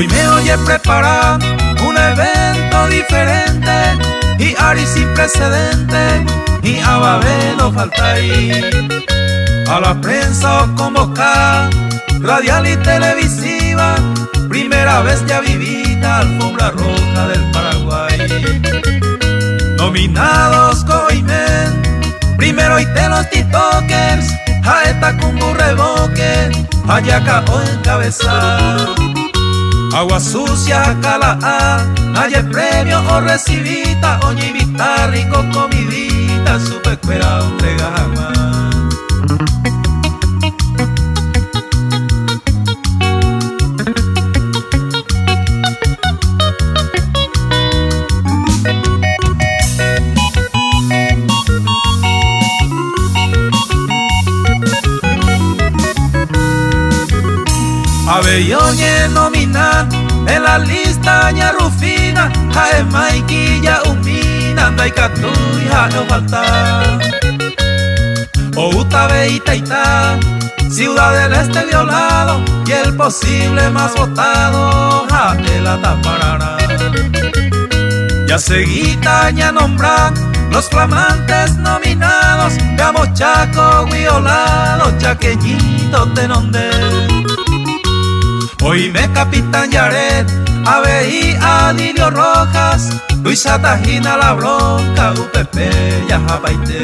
Hoy me oye preparar un evento diferente y Ari sin precedente y a Babel no falta ir. A la prensa os convocar, radial y televisiva, primera vez ya vivida, alfombra roja del Paraguay. Nominados Coimen, primero y te los tiktokers, a esta cumbu revoque, ayaca o encabezar. Agua sucia, cala, haya premio o recibita, oña invita rico comidita, super cuera entrega jamás. Abelloñe nominan en la lista ña Rufina, jae Maiquilla Umina, Andaicatuya no falta. Outa Beita Ita, Ciudad del Este violado y el posible más votado, jae la Taparana. Ya seguita ña nombran los flamantes nominados, veamos Chaco, violado, chaqueñitos de donde. Hoy me Capitán Yaret, ABI, Adilio Rojas, Luisa Tajina La Bronca, UPP, Yajapaité.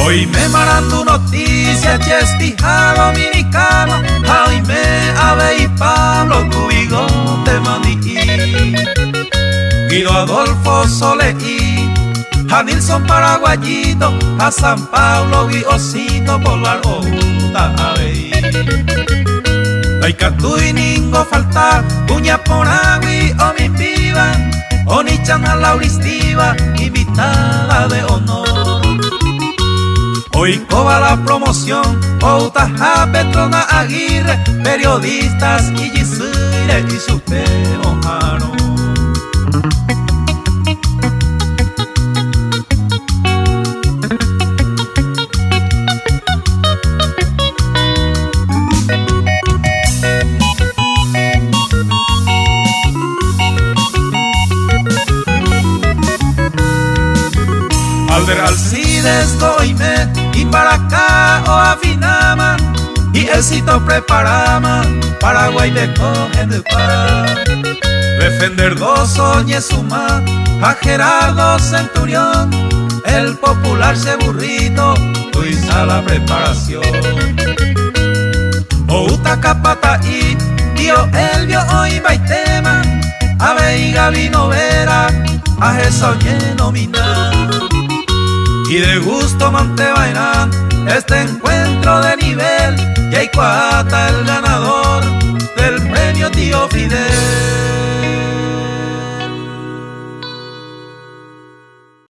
Hoy me marando noticias, Chespija Dominicano, Jaime, Abe y Pablo, tu bigote maní. Guido Adolfo Soleí, a Nilson Paraguayito, a San Pablo Guiosito, por la Outa Abe. Laicatú y ningo falta, Uña Poragui o mi piba, Onichana Lauristiva, invitada de honor. Hoy coba la promoción, Outaja, Petrona Aguirre, periodistas y Gisire y su Ojaro. Alder Alcides, Coime, y para acá o Afinama, y éxito preparama, Paraguay de cogen de par. Defender dos oñe suma, a Gerardo Centurión, el popular ceburrito, tuiza la preparación. Outa Capata y Tío Elvio hoy baitema, Abe y Gabino Vera, a Jesoñe nominar. Y de gusto Montevainan, este encuentro de nivel, Yaicuata el ganador del premio Tío Fidel.